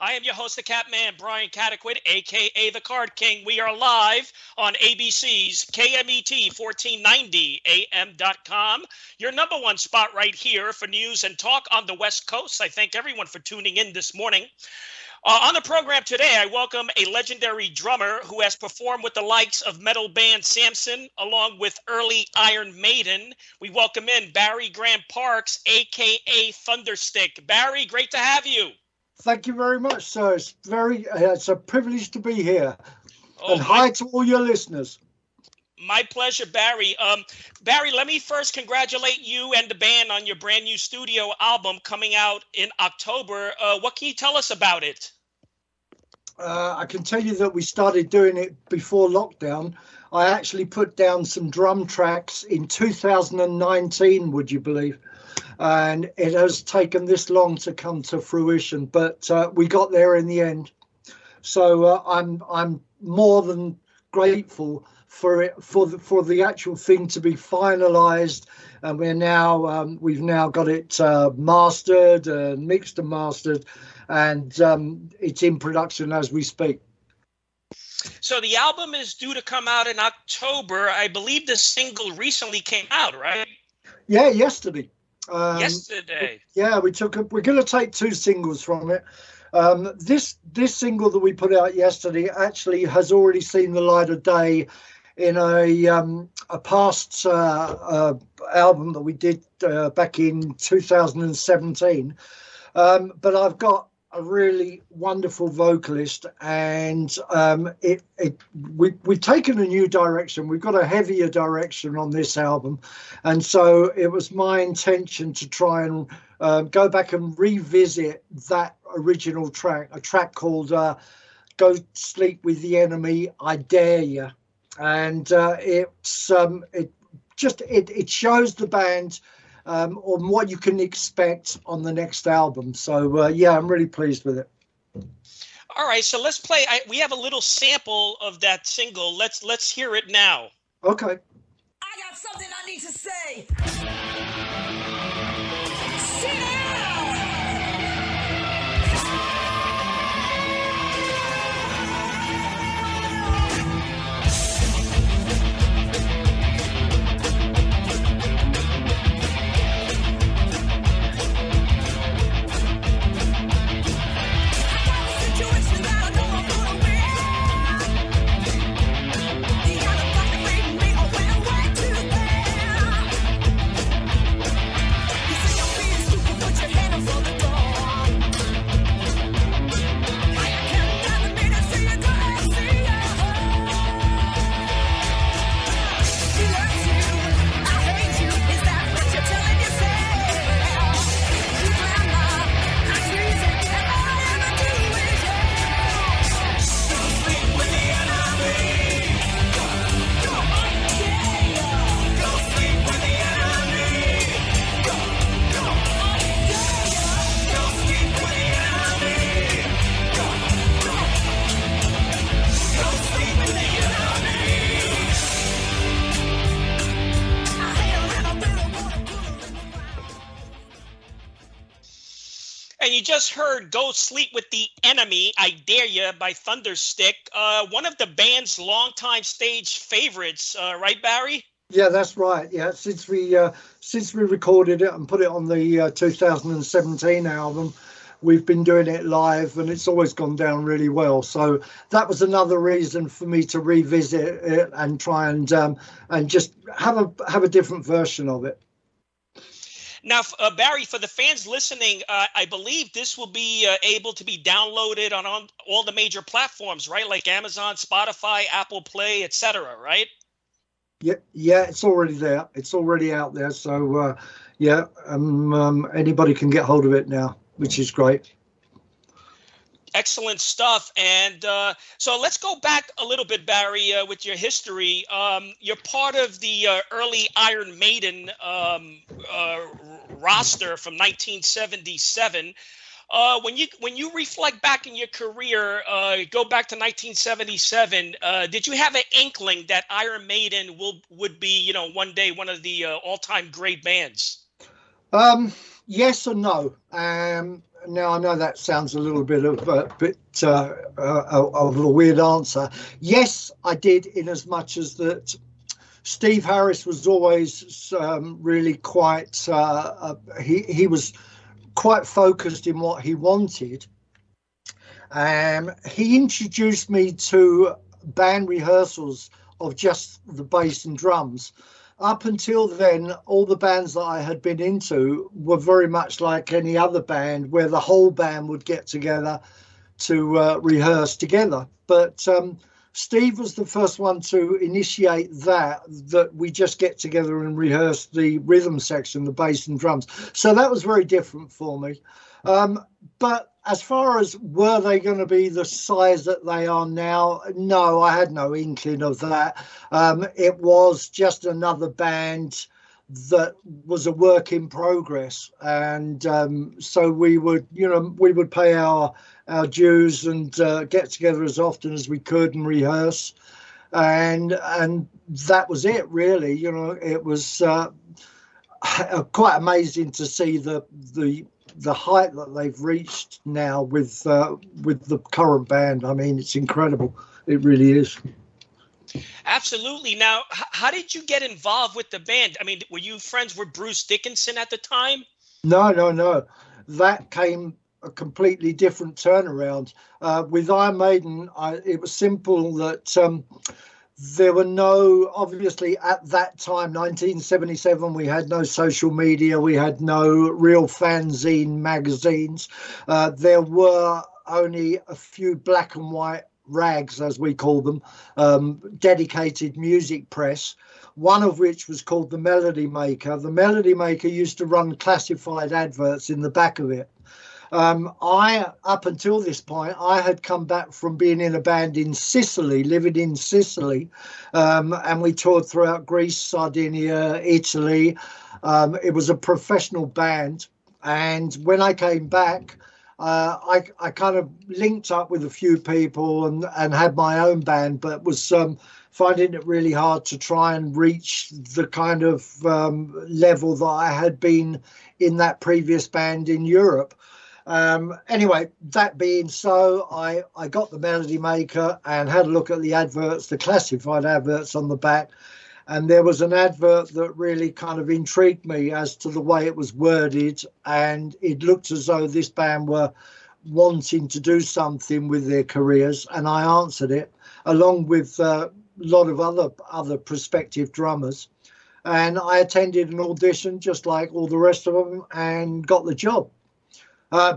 I am your host, the Catman, Brian Cataquet, a.k.a. the Card King. We are live on ABC's KMET 1490 AM.com, your number one spot right here for news and talk on the West Coast. I thank everyone for tuning in this morning. On the program today, I welcome a legendary drummer who has performed with the likes of metal band Samson, along with early Iron Maiden. We welcome in Barry Graham Purkis, a.k.a. Thunderstick. Barry, great to have you. Thank you very much, sir. It's a privilege to be here. And hi to all your listeners. My pleasure, Barry. Barry, let me first congratulate you and the band on your brand new studio album coming out in October. What can you tell us about it? I can tell you that we started doing it before lockdown. I actually put down some drum tracks in 2019, would you believe? And it has taken this long to come to fruition, but we got there in the end. So I'm more than grateful for it, for the actual thing to be finalized, and we've now got it mastered and mixed and mastered, and it's in production as we speak. So the album is due to come out in October. I believe the single recently came out, right? Yeah, yesterday. Yeah, we're going to take two singles from it. This single that we put out yesterday actually has already seen the light of day in a past album that we did back in 2017. But I've got a really wonderful vocalist, and we've taken a new direction. We've got a heavier direction on this album, and so it was my intention to try and go back and revisit that original track, a track called "Go Sleep with the Enemy, I Dare Ya," and it shows the band on what you can expect on the next album. So yeah, I'm really pleased with it. All right, so let's play. We have a little sample of that single. Let's hear it now. Okay. I got something I need to say. Sit down. And you just heard "Go Sleep with the Enemy, I Dare Ya" by Thunderstick, one of the band's longtime stage favorites, right, Barry? Yeah, that's right. Yeah, since we recorded it and put it on the 2017 album, we've been doing it live, and it's always gone down really well. So that was another reason for me to revisit it and try and just have a different version of it. Now, Barry, for the fans listening, I believe this will be able to be downloaded on all the major platforms, right? Like Amazon, Spotify, Apple Play, etc., right? Yeah, it's already there. It's already out there. So, yeah, anybody can get hold of it now, which is great. Excellent stuff. And so let's go back a little bit, Barry, with your history. You're part of the early Iron Maiden roster from 1977. When you reflect back in your career, go back to 1977, did you have an inkling that Iron Maiden would be, one day one of the all-time great bands? Yes and no. now I know that sounds a little bit of a weird answer. Yes, I did, in as much as that Steve Harris was always really quite, he was quite focused in what he wanted. He introduced me to band rehearsals of just the bass and drums. Up until then, all the bands that I had been into were very much like any other band, where the whole band would get together to rehearse together. But Steve was the first one to initiate that we just get together and rehearse the rhythm section, the bass and drums. So that was very different for me. But as far as were they going to be the size that they are now, no, I had no inkling of that. It was just another band that was a work in progress. And so we would pay our dues and get together as often as we could and rehearse. And that was it, really. It was quite amazing to see the height that they've reached now with the current band. I mean, it's incredible. It really is. Absolutely. Now, how did you get involved with the band? I mean, were you friends with Bruce Dickinson at the time? No. That came a completely different turnaround. With Iron Maiden, it was simple that there were obviously at that time, 1977, we had no social media, we had no real fanzine magazines. There were only a few black and white rags, as we call them, dedicated music press, one of which was called the Melody Maker. The Melody Maker used to run classified adverts in the back of it. Up until this point, I had come back from being in a band in Sicily, living in Sicily, and we toured throughout Greece, Sardinia, Italy. It was a professional band. And when I came back, I kind of linked up with a few people and had my own band, but was finding it really hard to try and reach the kind of level that I had been in that previous band in Europe. Anyway, that being so, I got the Melody Maker and had a look at the adverts, the classified adverts on the back. And there was an advert that really kind of intrigued me as to the way it was worded. And it looked as though this band were wanting to do something with their careers. And I answered it, along with a lot of other prospective drummers. And I attended an audition just like all the rest of them and got the job.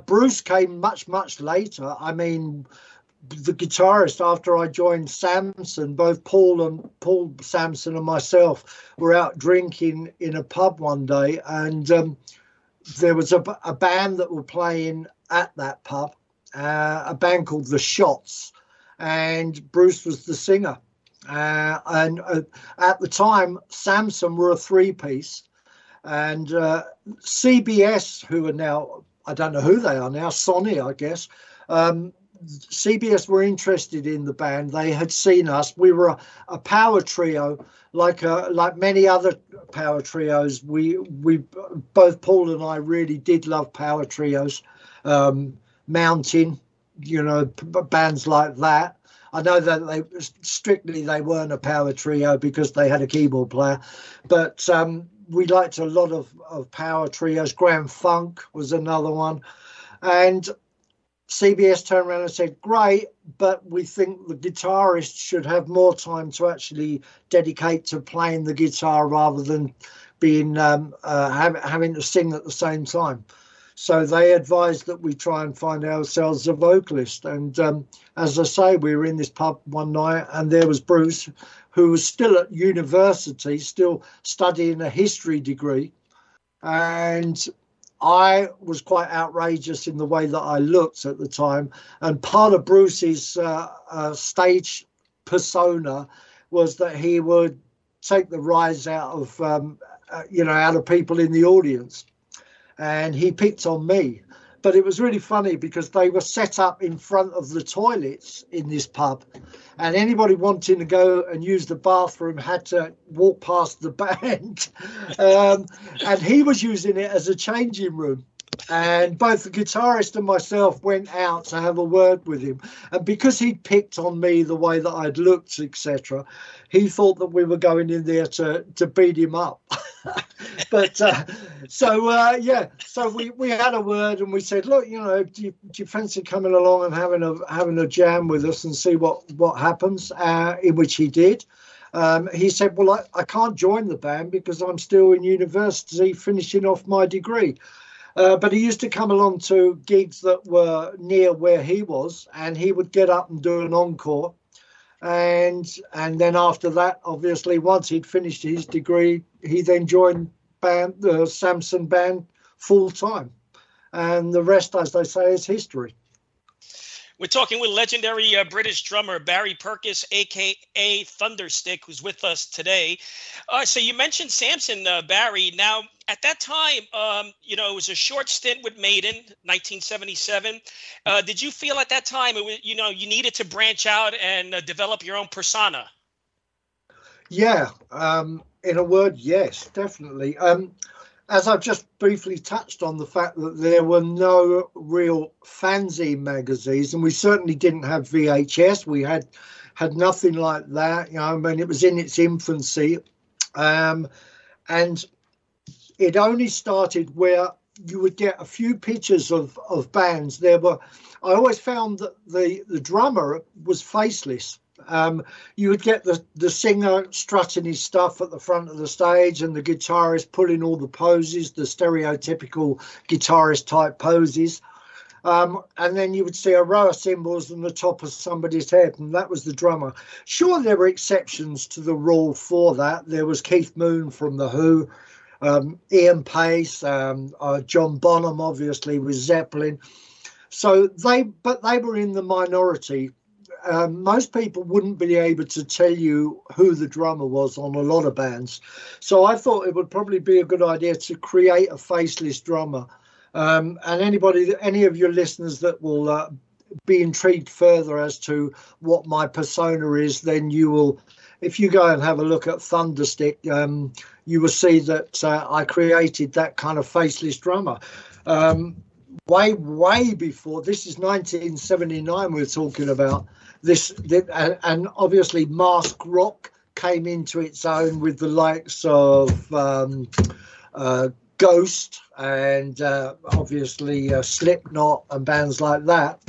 Bruce came much later. I mean, the guitarist, after I joined Samson, both Paul Samson and myself were out drinking in a pub one day, and there was a band that were playing at that pub, a band called The Shots, and Bruce was the singer. And at the time, Samson were a three-piece, and CBS, who are now, I don't know who they are now, Sony, I guess. CBS were interested in the band. They had seen us. We were a power trio, like many other power trios. We both Paul and I really did love power trios, Mountain, bands like that. I know that they weren't a power trio because they had a keyboard player, but we liked a lot of power trios. Grand Funk was another one. And CBS turned around and said, great, but we think the guitarist should have more time to actually dedicate to playing the guitar rather than being having to sing at the same time. So they advised that we try and find ourselves a vocalist. And as I say, we were in this pub one night and there was Bruce, who was still at university, still studying a history degree. And I was quite outrageous in the way that I looked at the time. And part of Bruce's stage persona was that he would take the rise out of, out of people in the audience. And he picked on me. But it was really funny because they were set up in front of the toilets in this pub. And anybody wanting to go and use the bathroom had to walk past the band. And he was using it as a changing room. And both the guitarist and myself went out to have a word with him. And because he'd picked on me the way that I'd looked, etc., he thought that we were going in there to beat him up. But so we had a word and we said, look, do you fancy coming along and having a jam with us and see what happens? In which he did. He said, well, I can't join the band because I'm still in university finishing off my degree. But he used to come along to gigs that were near where he was, and he would get up and do an encore. And then after that, obviously, once he'd finished his degree, he then joined the Samson band full time. And the rest, as they say, is history. We're talking with legendary British drummer Barry Purkis, a.k.a. Thunderstick, who's with us today. So you mentioned Samson, Barry. Now, at that time, it was a short stint with Maiden, 1977. Did you feel at that time, you needed to branch out and develop your own persona? Yeah, in a word, yes, definitely. As I've just briefly touched on the fact that there were no real fanzine magazines, and we certainly didn't have VHS. We had nothing like that. It was in its infancy. And it only started where you would get a few pictures of bands. I always found that the drummer was faceless. You would get the singer strutting his stuff at the front of the stage and the guitarist pulling all the poses, the stereotypical guitarist type poses. And then you would see a row of cymbals on the top of somebody's head, and that was the drummer. Sure, there were exceptions to the rule for that. There was Keith Moon from The Who, Ian Pace, John Bonham, obviously, with Zeppelin. So they were in the minority. Most people wouldn't be able to tell you who the drummer was on a lot of bands. So I thought it would probably be a good idea to create a faceless drummer. And any of your listeners that will be intrigued further as to what my persona is, then you will, if you go and have a look at Thunderstick, you will see that I created that kind of faceless drummer. Way before, this is 1979 we're talking about. And obviously mask rock came into its own with the likes of Ghost and obviously Slipknot and bands like that.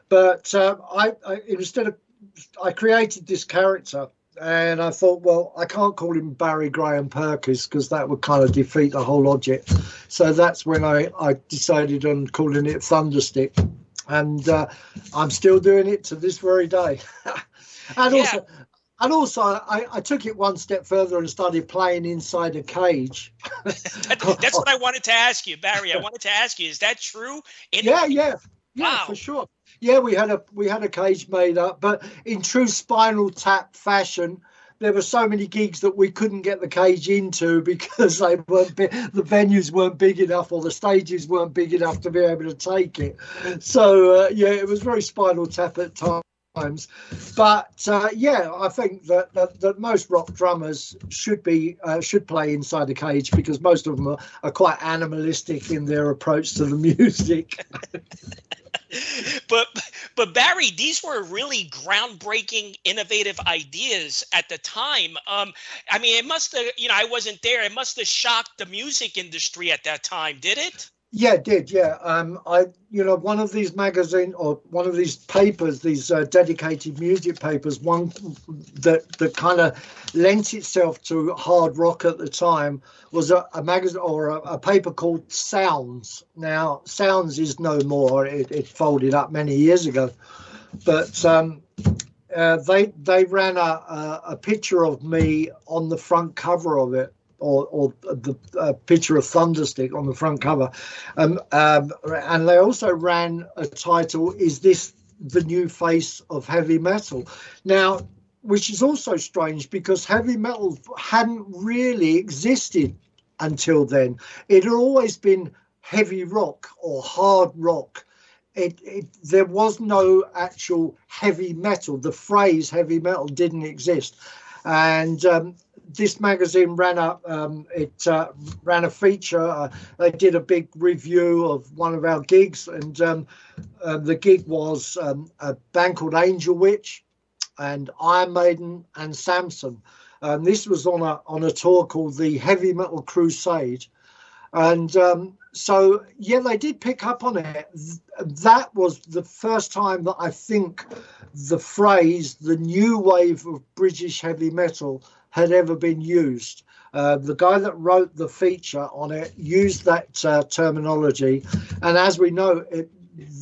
But I created this character, and I thought, well, I can't call him Barry Graham Purkis because that would kind of defeat the whole object. So that's when I decided on calling it Thunderstick. And I'm still doing it to this very day. And also, I took it one step further and started playing inside a cage. That's what I wanted to ask you, Barry. I wanted to ask you, is that true? Yeah, wow. For sure. Yeah, we had a cage made up, but in true Spinal Tap fashion, there were so many gigs that we couldn't get the cage into because the venues weren't big enough or the stages weren't big enough to be able to take it. So it was very Spinal Tap at times. But I think that most rock drummers should play inside a cage because most of them are quite animalistic in their approach to the music. But Barry, these were really groundbreaking, innovative ideas at the time. It must have, I wasn't there. It must have shocked the music industry at that time, did it? Yeah, it did. Yeah. One of these magazine or one of these papers, these dedicated music papers, one that kind of lent itself to hard rock at the time was a magazine or a paper called Sounds. Now, Sounds is no more. It folded up many years ago. But they ran a picture of me on the front cover of it. Or the picture of Thunderstick on the front cover. And they also ran a title, Is This the New Face of Heavy Metal? Now, which is also strange because heavy metal hadn't really existed until then. It had always been heavy rock or hard rock. There was no actual heavy metal. The phrase heavy metal didn't exist. And this magazine ran a feature. They did a big review of one of our gigs, and the gig was a band called Angel Witch and Iron Maiden and Samson. This was on a tour called the Heavy Metal Crusade. And so, yeah, they did pick up on it. That was the first time that I think the phrase, the new wave of British heavy metal, had ever been used. The guy that wrote the feature on it used that terminology. And as we know,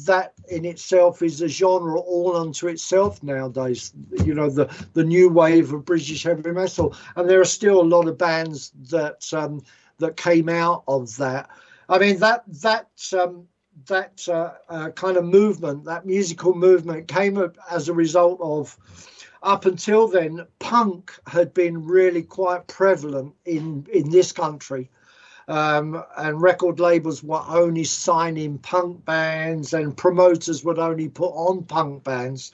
that in itself is a genre all unto itself nowadays, you know, the new wave of British heavy metal. And there are still a lot of bands that came out of that. I mean, that kind of movement, that musical movement, came up as a result of, up until then, punk had been really quite prevalent in this country. And record labels were only signing punk bands, and promoters would only put on punk bands.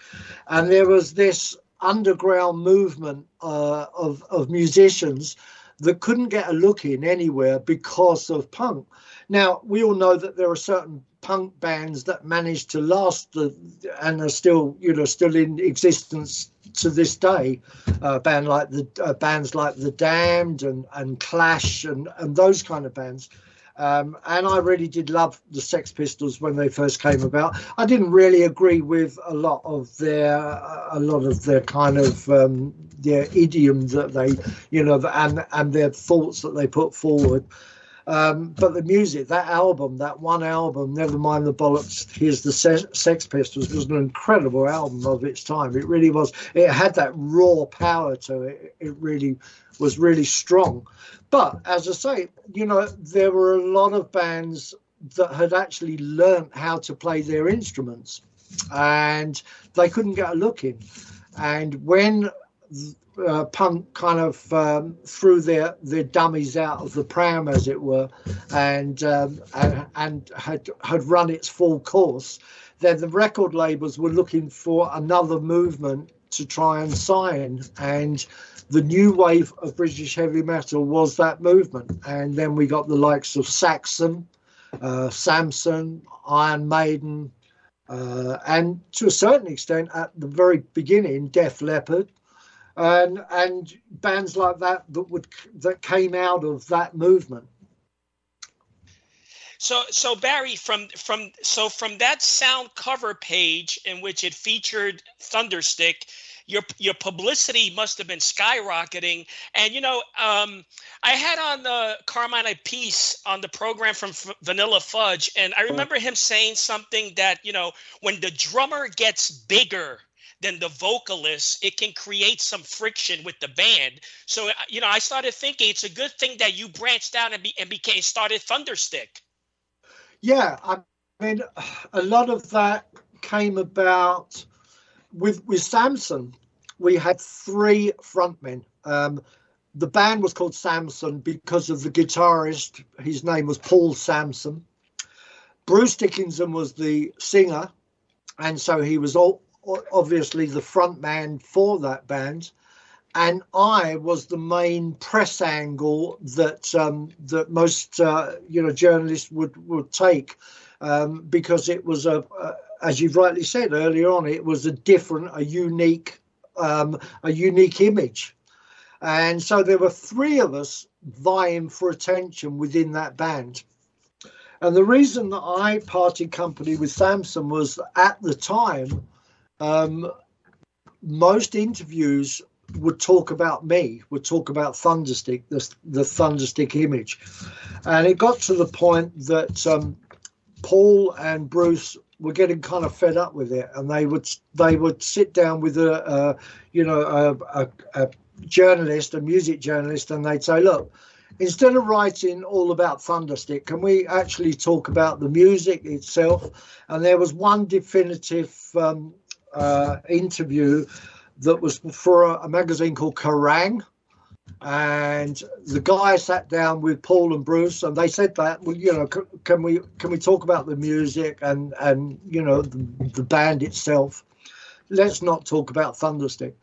And there was this underground movement of musicians that couldn't get a look in anywhere because of punk. Now, we all know that there are certain punk bands that managed to last and are still, you know, still in existence to this day. Bands like the Damned and Clash and those kind of bands. And I really did love the Sex Pistols when they first came about. I didn't really agree with a lot of their kind of their idiom that they, you know, and their thoughts that they put forward. But the music, that one album, Never Mind the Bollocks, Here's the Sex Pistols, was an incredible album of its time. It really was. It had that raw power to it. It really was really strong. But as I say, you know, there were a lot of bands that had actually learnt how to play their instruments, and they couldn't get a look in. And when punk kind of threw their dummies out of the pram, as it were, and had run its full course, then the record labels were looking for another movement to try and sign, and the new wave of British heavy metal was that movement. And then we got the likes of Saxon, Samson, Iron Maiden, and to a certain extent at the very beginning, Def Leppard, and bands like that that came out of that movement. So Barry, from that sound cover page in which it featured Thunderstick, your publicity must have been skyrocketing. And, you know, I had on Carmine a piece on the program from Vanilla Fudge, and I remember him saying something that, you know, when the drummer gets bigger than the vocalist, it can create some friction with the band. So, you know, I started thinking it's a good thing that you branched out and started Thunderstick. Yeah, I mean, a lot of that came about with Samson. We had 3 frontmen. The band was called Samson because of the guitarist. His name was Paul Samson. Bruce Dickinson was the singer, and so he was obviously the front man for that band. And I was the main press angle that most you know, journalists would take, because it was as you've rightly said earlier on, it was a unique image. And so there were 3 of us vying for attention within that band. And the reason that I parted company with Samson was, at the time, most interviews would talk about me, would talk about Thunderstick, the Thunderstick image. And it got to the point that Paul and Bruce were getting kind of fed up with it, and they would sit down with a journalist, a music journalist, and they'd say, look, instead of writing all about Thunderstick, can we actually talk about the music itself? And there was one definitive interview that was for a magazine called Kerrang! And the guy sat down with Paul and Bruce, and they said that, well, you know, can we talk about the music and you know, the band itself? Let's not talk about Thunderstick.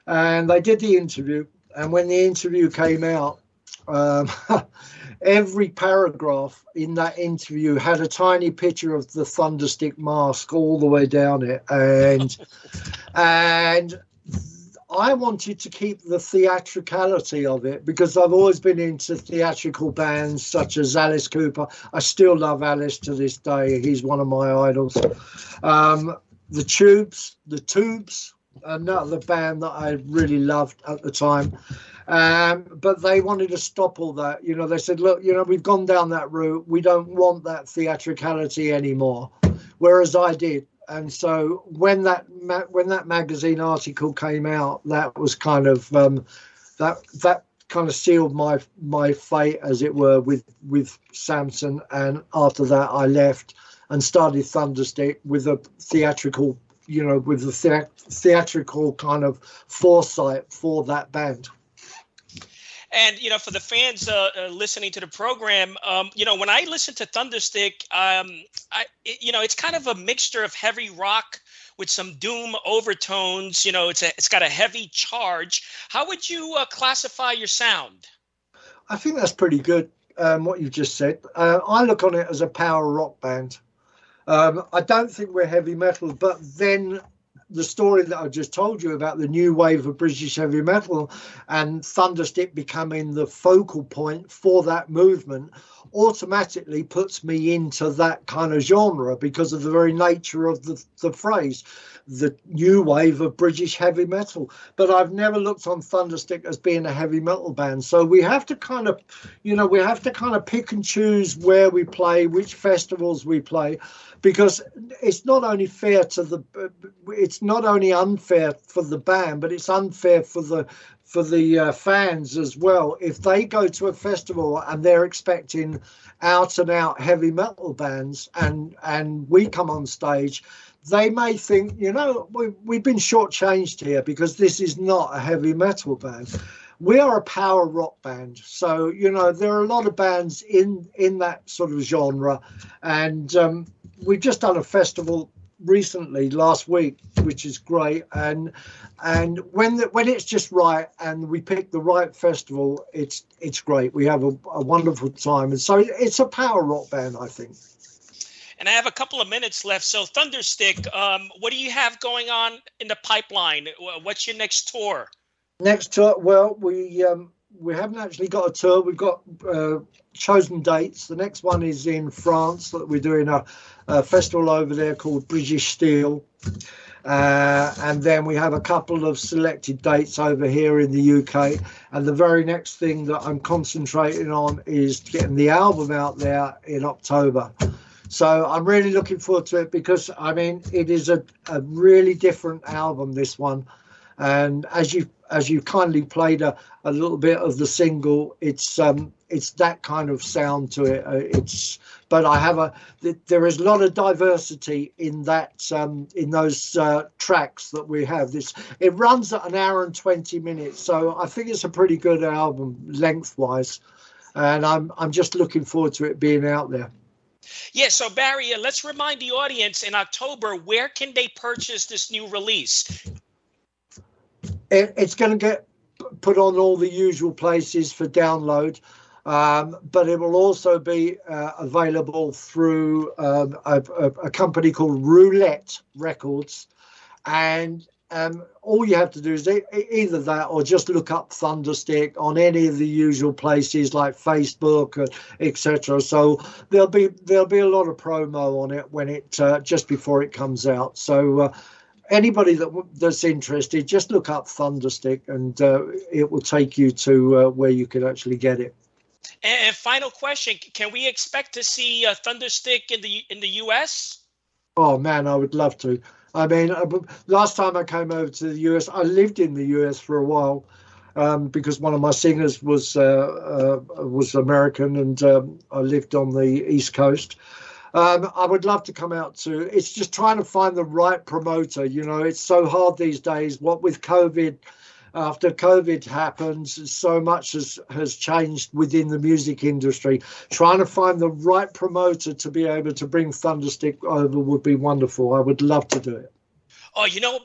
And they did the interview, And when the interview came out, every paragraph in that interview had a tiny picture of the Thunderstick mask all the way down it, and I wanted to keep the theatricality of it because I've always been into theatrical bands such as Alice Cooper. I still love Alice to this day. He's one of my idols. The Tubes, another band that I really loved at the time. But they wanted to stop all that. You know, they said, look, you know, we've gone down that route. We don't want that theatricality anymore, whereas I did. And so when that magazine article came out, that was kind of that kind of sealed my fate, as it were, with Samson. And after that, I left and started Thunderstick with a theatrical, you know, with the theatrical kind of foresight for that band. And, you know, for the fans listening to the program, you know, when I listen to Thunderstick, it's kind of a mixture of heavy rock with some doom overtones. You know, it's got a heavy charge. How would you classify your sound? I think that's pretty good, what you just said. I look on it as a power rock band. I don't think we're heavy metal, but then the story that I just told you about the new wave of British heavy metal and Thunderstick becoming the focal point for that movement automatically puts me into that kind of genre because of the very nature of the phrase, the new wave of British heavy metal. But I've never looked on Thunderstick as being a heavy metal band. So we have to kind of, you know, pick and choose where we play, which festivals we play, because it's not only unfair for the band, but it's unfair for the fans as well. If they go to a festival and they're expecting out and out heavy metal bands and we come on stage, they may think, you know, we've been shortchanged here because this is not a heavy metal band. We are a power rock band. So, you know, there are a lot of bands in that sort of genre. And we've just done a festival recently last week, which is great. And when it's just right and we pick the right festival, it's great. We have a wonderful time. And so it's a power rock band, I think. And I have a couple of minutes left. So Thunderstick, what do you have going on in the pipeline? What's your next tour? Next tour, well, we haven't actually got a tour. We've got chosen dates. The next one is in France. That we're doing a festival over there called British Steel. And then we have a couple of selected dates over here in the UK. And the very next thing that I'm concentrating on is getting the album out there in October. So I'm really looking forward to it because, I mean, it is a really different album, this one. And as you kindly played a little bit of the single, it's that kind of sound to it. But there is a lot of diversity in that in those tracks that we have. It runs at 1 hour and 20 minutes, so I think it's a pretty good album lengthwise, and I'm just looking forward to it being out there. Yeah, so Barry, let's remind the audience in October, where can they purchase this new release? It's going to get put on all the usual places for download, but it will also be available through a company called Roulette Records. And all you have to do is either that or just look up Thunderstick on any of the usual places like Facebook, etc. So there'll be a lot of promo on it when it just before it comes out. So anybody that's interested, just look up Thunderstick and it will take you to where you can actually get it. And final question, can we expect to see Thunderstick in the US? Oh man, I would love to. I mean, last time I came over to the US, I lived in the US for a while because one of my singers was American, and I lived on the East Coast. I would love to come out to. It's just trying to find the right promoter. You know, it's so hard these days. What with COVID, after COVID happens, so much has changed within the music industry. Trying to find the right promoter to be able to bring Thunderstick over would be wonderful. I would love to do it. Oh, you know,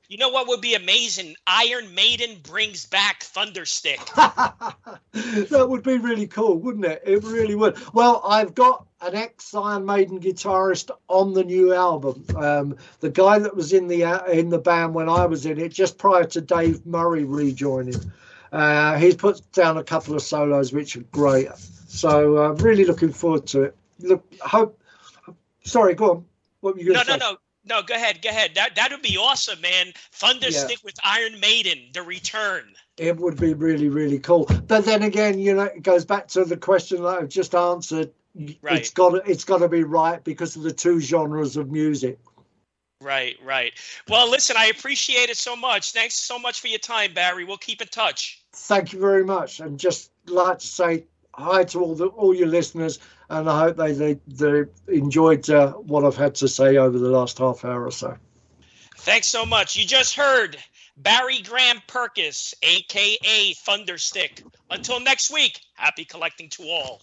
You know what would be amazing? Iron Maiden brings back Thunderstick. That would be really cool, wouldn't it? It really would. Well, I've got an ex-Iron Maiden guitarist on the new album. The guy that was in the band when I was in it, just prior to Dave Murray rejoining. He's put down a couple of solos which are great. So I'm really looking forward to it. Sorry, go on. What were you going to say? No, go ahead. That would be awesome, man. Thunderstick with Iron Maiden, the return. It would be really, really cool. But then again, it goes back to the question that I've just answered. Right. It's got to be right because of the two genres of music. Right. Well, listen, I appreciate it so much. Thanks so much for your time, Barry. We'll keep in touch. Thank you very much. And just like to say hi to all your listeners, and I hope they enjoyed what I've had to say over the last half hour or so. Thanks so much. You just heard Barry Graham Purkis, a.k.a. Thunderstick. Until next week, happy collecting to all.